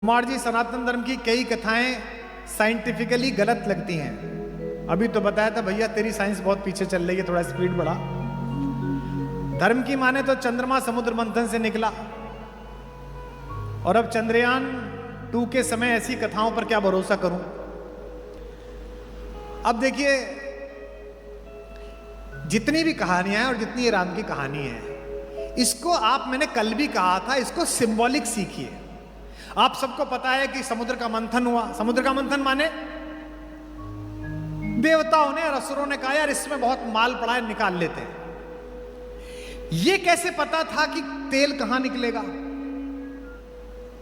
कुमार जी, सनातन धर्म की कई कथाएं साइंटिफिकली गलत लगती हैं। अभी तो बताया था भैया तेरी साइंस बहुत पीछे चल रही है, थोड़ा स्पीड बढ़ा। धर्म की माने तो चंद्रमा समुद्र मंथन से निकला, और अब चंद्रयान 2 के समय ऐसी कथाओं पर क्या भरोसा करूं। अब देखिए, जितनी भी कहानियां हैं और जितनी ये राम की कहानी है, इसको आप, मैंने कल भी कहा था, इसको सिंबॉलिक सीखिए। आप सबको पता है कि समुद्र का मंथन हुआ। समुद्र का मंथन माने देवताओं ने और असुरों ने कहा यार इसमें बहुत माल पड़ा है, निकाल लेते हैं। ये कैसे पता था कि तेल कहां निकलेगा?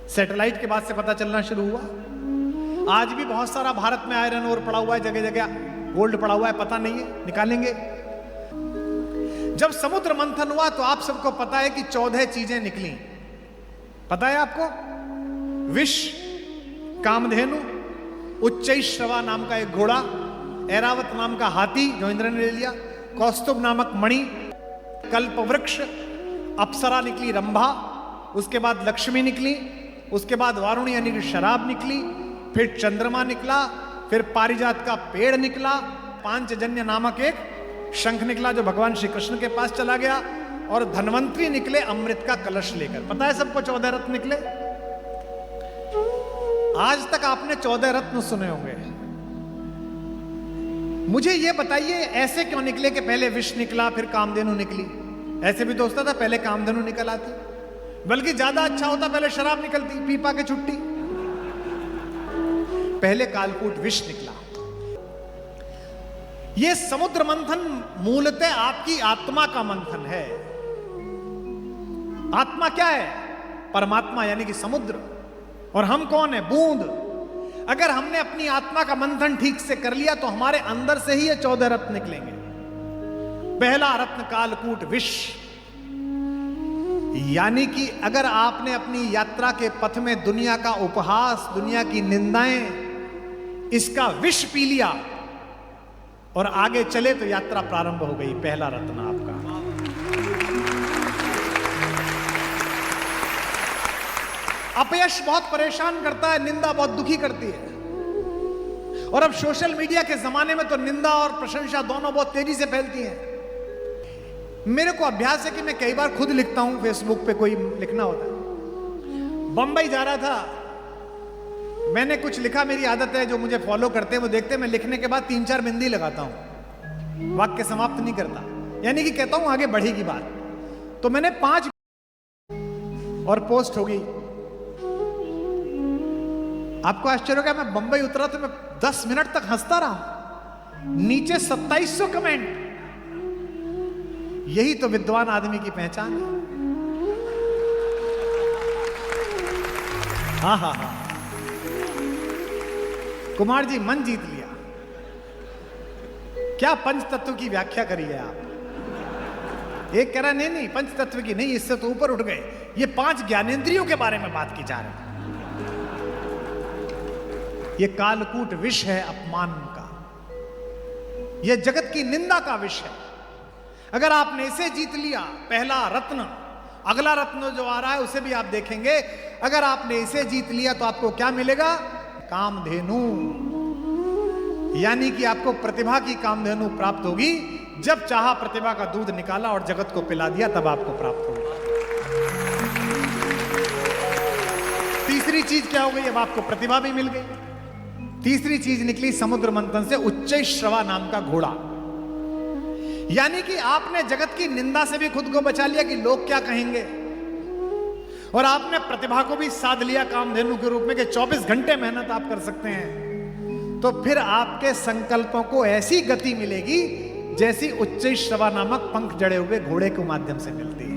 सैटेलाइट के बाद से पता चलना शुरू हुआ। आज भी बहुत सारा भारत में आयरन ओर पड़ा हुआ है, जगह जगह गोल्ड पड़ा हुआ है, पता नहीं है, निकालेंगे। जब समुद्र मंथन हुआ तो आप सबको पता है कि 14 चीजें निकली। पता है आपको? विष, कामधेनु, उच्चैश्रवा नाम का एक घोड़ा, ऐरावत नाम का हाथी जो इंद्र ने ले लिया, कौस्तुभ नामक मणि, कल्पवृक्ष, अप्सरा निकली रंभा, उसके बाद लक्ष्मी निकली, उसके बाद वारुणी यानी कि शराब निकली, फिर चंद्रमा निकला, फिर पारिजात का पेड़ निकला, पांचजन्य नामक एक शंख निकला जो भगवान श्री कृष्ण के पास चला गया, और धन्वंतरी निकले अमृत का कलश लेकर। पता है सबको 14 रत्न निकले। आज तक आपने 14 रत्न सुने होंगे। मुझे यह बताइए ऐसे क्यों निकले कि पहले विष निकला फिर कामधेनु निकली? ऐसे भी तो होता था, पहले कामधेनु निकल आती, बल्कि ज्यादा अच्छा होता पहले शराब निकलती, पीपा के छुट्टी। पहले कालकूट विष निकला। यह समुद्र मंथन मूलतः आपकी आत्मा का मंथन है। आत्मा क्या है? परमात्मा यानी कि समुद्र, और हम कौन है? बूंद। अगर हमने अपनी आत्मा का मंथन ठीक से कर लिया तो हमारे अंदर से ही ये 14 रत्न निकलेंगे। पहला रत्न कालकूट विष, यानी कि अगर आपने अपनी यात्रा के पथ में दुनिया का उपहास, दुनिया की निंदाएं, इसका विष पी लिया और आगे चले तो यात्रा प्रारंभ हो गई। पहला रत्न आपका। अपयश बहुत परेशान करता है, निंदा बहुत दुखी करती है, और अब सोशल मीडिया के जमाने में तो निंदा और प्रशंसा दोनों बहुत तेजी से फैलती हैं। मेरे को अभ्यास है कि मैं कई बार खुद लिखता हूं, फेसबुक पे कोई लिखना होता है। बंबई जा रहा था, मैंने कुछ लिखा, मेरी आदत है जो मुझे फॉलो करते हैं वो देखते हैं, मैं लिखने के बाद 3-4 बिंदी लगाता हूं, वाक्य समाप्त नहीं करता, यानी कि कहता हूं आगे बढ़ेगी बात। तो मैंने 5 और पोस्ट हो गई। आपको आश्चर्य होगा, मैं बंबई उतरा तो मैं 10 मिनट तक हंसता रहा। नीचे 2700 कमेंट। यही तो विद्वान आदमी की पहचान है। हा हा हा। कुमार जी मन जीत लिया। क्या पंच तत्व की व्याख्या करी है आप? एक कह रहा नहीं पंच तत्व की नहीं, इससे तो ऊपर उठ गए, ये 5 ज्ञानेंद्रियों के बारे में बात की जा रही है। ये कालकूट विष है अपमान का, यह जगत की निंदा का विष है। अगर आपने इसे जीत लिया, पहला रत्न, अगला रत्न जो आ रहा है उसे भी आप देखेंगे। अगर आपने इसे जीत लिया तो आपको क्या मिलेगा? कामधेनु, यानी कि आपको प्रतिभा की कामधेनु प्राप्त होगी। जब चाहा प्रतिभा का दूध निकाला और जगत को पिला दिया, तब आपको प्राप्त होगी। तीसरी चीज क्या हो गई? अब आपको प्रतिभा भी मिल गई। तीसरी चीज निकली समुद्र मंथन से, उच्चैश्रवा नाम का घोड़ा, यानी कि आपने जगत की निंदा से भी खुद को बचा लिया कि लोग क्या कहेंगे, और आपने प्रतिभा को भी साध लिया कामधेनु के रूप में कि 24 घंटे मेहनत आप कर सकते हैं। तो फिर आपके संकल्पों को ऐसी गति मिलेगी जैसी उच्चैश्रवा नामक पंख जड़े हुए घोड़े के माध्यम से मिलती है।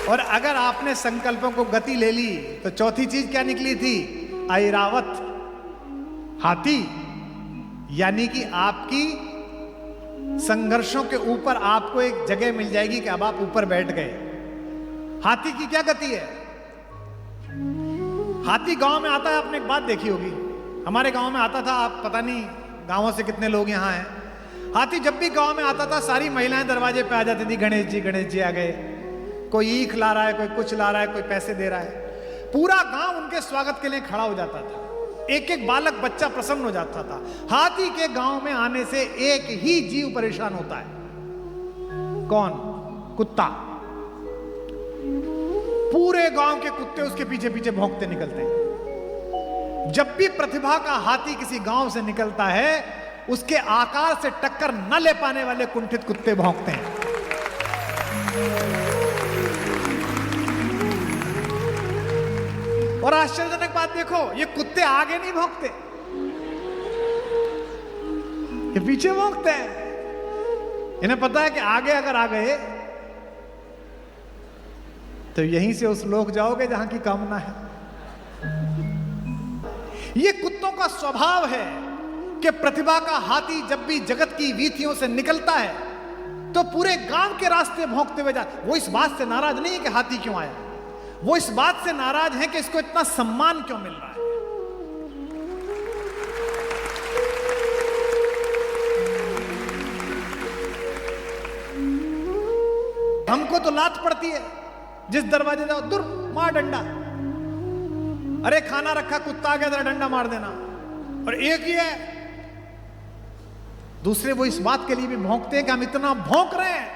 और अगर आपने संकल्पों को गति ले ली तो चौथी चीज क्या निकली थी? ऐरावत, हाथी, यानी कि आपकी संघर्षों के ऊपर आपको एक जगह मिल जाएगी कि अब आप ऊपर बैठ गए। हाथी की क्या गति है? हाथी गांव में आता है, आपने एक बात देखी होगी, हमारे गांव में आता था, आप पता नहीं गांवों से कितने लोग यहां हैं। हाथी जब भी गांव में आता था सारी महिलाएं दरवाजे पे आ जाती थी, गणेश जी आ गए। कोई ईख ला रहा है, कोई कुछ ला रहा है, कोई पैसे दे रहा है, पूरा गांव उनके स्वागत के लिए खड़ा हो जाता था। एक एक बालक बच्चा प्रसन्न हो जाता था। हाथी के गांव में आने से एक ही जीव परेशान होता है, कौन? कुत्ता। पूरे गांव के कुत्ते उसके पीछे पीछे भौंकते निकलते हैं। जब भी प्रतिभा का हाथी किसी गांव से निकलता है, उसके आकार से टक्कर न ले पाने वाले कुंठित कुत्ते भौंकते हैं। और आश्चर्यजनक बात देखो, ये कुत्ते आगे नहीं भौंकते, ये पीछे भौंकते हैं। इन्हें पता है कि आगे अगर आ गए तो यहीं से उस लोक जाओगे जहां की कामना है। ये कुत्तों का स्वभाव है कि प्रतिभा का हाथी जब भी जगत की वीथियों से निकलता है तो पूरे गांव के रास्ते भौंकते हुए जाते। वो इस बात से नाराज नहीं है कि हाथी क्यों आया, वो इस बात से नाराज है कि इसको इतना सम्मान क्यों मिल रहा है। हमको तो लात पड़ती है, जिस दरवाजे जाओ दूर मार डंडा, अरे खाना रखा कुत्ता आ गया जरा डंडा मार देना। और एक ही है, दूसरे वो इस बात के लिए भी भौंकते हैं कि हम इतना भौंक रहे हैं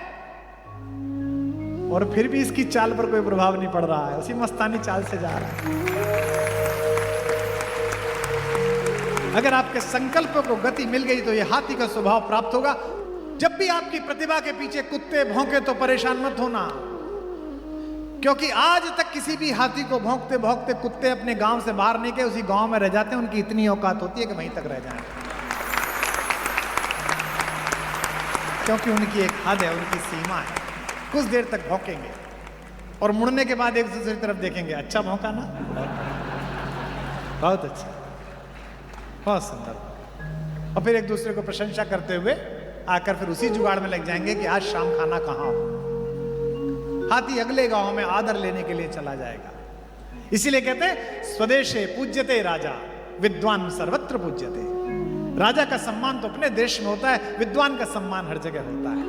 और फिर भी इसकी चाल पर कोई प्रभाव नहीं पड़ रहा है, उसी मस्तानी चाल से जा रहा है। अगर आपके संकल्प को गति मिल गई तो यह हाथी का स्वभाव प्राप्त होगा। जब भी आपकी प्रतिभा के पीछे कुत्ते भौंके तो परेशान मत होना, क्योंकि आज तक किसी भी हाथी को भौंकते भौंकते कुत्ते अपने गांव से बाहर नहीं गए, उसी गांव में रह जाते हैं। उनकी इतनी औकात होती है कि वहीं तक रह जाए, क्योंकि उनकी एक हद है, उनकी सीमा है। कुछ देर तक भौंकेंगे और मुड़ने के बाद एक दूसरे की तरफ देखेंगे, अच्छा भौंका ना, बहुत अच्छा, बहुत सुंदर। और फिर एक दूसरे को प्रशंसा करते हुए आकर फिर उसी जुगाड़ में लग जाएंगे कि आज शाम खाना कहाँ हो। हाथी अगले गांव में आदर लेने के लिए चला जाएगा। इसीलिए कहते हैं स्वदेशे पूज्यते राजा, विद्वान सर्वत्र पूज्यते। राजा का सम्मान तो अपने देश में होता है, विद्वान का सम्मान हर जगह होता है।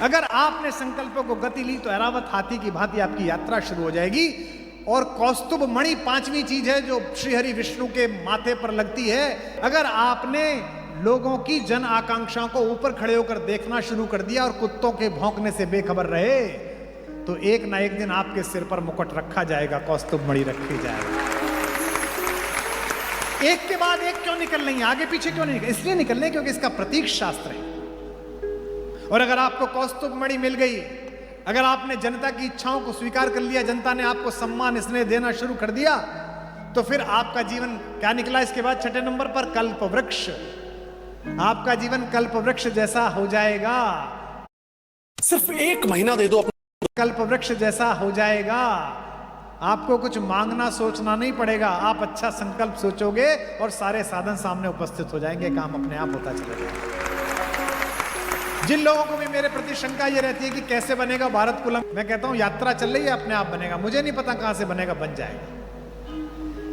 अगर आपने संकल्पों को गति ली तो ऐरावत हाथी की भांति आपकी यात्रा शुरू हो जाएगी। और कौस्तुभ मणि पांचवी चीज है जो श्रीहरि विष्णु के माथे पर लगती है। अगर आपने लोगों की जन आकांक्षाओं को ऊपर खड़े होकर देखना शुरू कर दिया और कुत्तों के भौंकने से बेखबर रहे, तो एक ना एक दिन आपके सिर पर मुकुट रखा जाएगा, कौस्तुभ मणि रखी जाएगी। एक के बाद एक क्यों निकल रही है, आगे पीछे क्यों नहीं निकल? इसलिए निकल रहे क्योंकि इसका प्रतीक शास्त्र है। और अगर आपको कौस्तुभ मणि मिल गई, अगर आपने जनता की इच्छाओं को स्वीकार कर लिया, जनता ने आपको सम्मान स्नेह देना शुरू कर दिया, तो फिर आपका जीवन क्या निकला इसके बाद? छठे नंबर पर कल्प वृक्ष। आपका जीवन कल्प वृक्ष जैसा हो जाएगा। सिर्फ 1 महीना दे दो, कल्प वृक्ष जैसा हो जाएगा। आपको कुछ मांगना सोचना नहीं पड़ेगा, आप अच्छा संकल्प सोचोगे और सारे साधन सामने उपस्थित हो जाएंगे, काम अपने आप होता चलेगा। जिन लोगों को भी मेरे प्रति शंका ये रहती है कि कैसे बनेगा भारत कुलम, मैं कहता हूं यात्रा चल रही है, अपने आप बनेगा। मुझे नहीं पता कहां से बनेगा, बन जाएगा।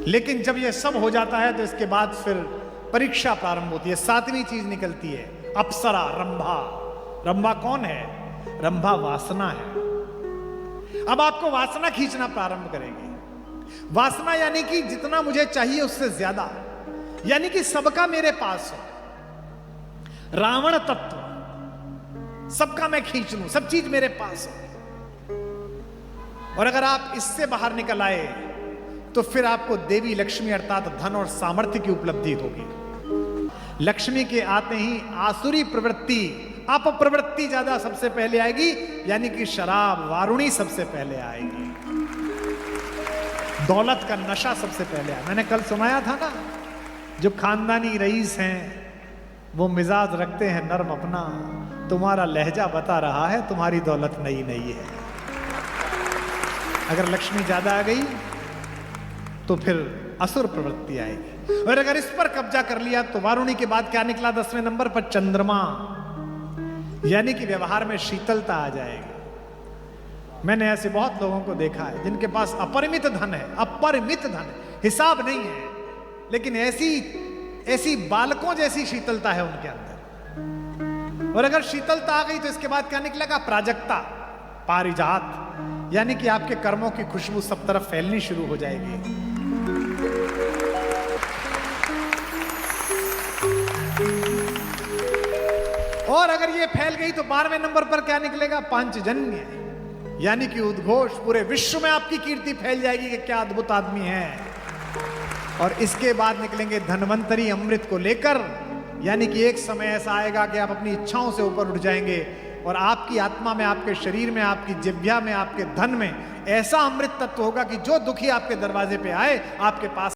लेकिन जब ये सब हो जाता है तो इसके बाद फिर परीक्षा प्रारंभ होती है। 7वीं चीज निकलती है, अप्सरा, रंभा। रंभा कौन है? रंभा वासना है। अब आपको वासना खींचना प्रारंभ करेगी। वासना यानी कि जितना मुझे चाहिए उससे ज्यादा, यानी कि सबका मेरे पास हो। रावण तत्व, सबका मैं खींच लूं, सब चीज मेरे पास हो। और अगर आप इससे बाहर निकल आए तो फिर आपको देवी लक्ष्मी अर्थात धन और सामर्थ्य की उपलब्धि होगी। लक्ष्मी के आते ही आसुरी प्रवृत्ति, अपप्रवृत्ति ज्यादा सबसे पहले आएगी, यानी कि शराब वारुणी सबसे पहले आएगी। दौलत का नशा सबसे पहले आएगा। मैंने कल सुनाया था ना, जो खानदानी रईस हैं वो मिजाज रखते हैं नर्म अपना, तुम्हारा लहजा बता रहा है तुम्हारी दौलत नई नई है। अगर लक्ष्मी ज्यादा आ गई तो फिर असुर प्रवृत्ति आएगी। और अगर इस पर कब्जा कर लिया तो वारुणी के बाद क्या निकला? 10वें नंबर पर चंद्रमा, यानी कि व्यवहार में शीतलता आ जाएगी। मैंने ऐसे बहुत लोगों को देखा है जिनके पास अपरिमित धन है, अपरिमित धन है, हिसाब नहीं है, लेकिन ऐसी बालकों जैसी शीतलता है उनके अंदर। और अगर शीतलता आ गई तो इसके बाद क्या निकलेगा? प्राजक्ता, पारिजात, यानी कि आपके कर्मों की खुशबू सब तरफ फैलनी शुरू हो जाएगी। और अगर ये फैल गई तो 12वें नंबर पर क्या निकलेगा? पांचजन्य, यानी कि उद्घोष, पूरे विश्व में आपकी कीर्ति फैल जाएगी कि क्या अद्भुत आदमी है। और इसके बाद निकलेंगे धन्वंतरी, अमृत को लेकर, यानी कि एक समय ऐसा आएगा कि आप अपनी इच्छाओं से ऊपर उठ जाएंगे और आपकी आत्मा में, आपके शरीर में, आपकी जिह्वा में, आपके धन में ऐसा अमृत तत्व होगा कि जो दुखी आपके दरवाजे पे आए आपके पास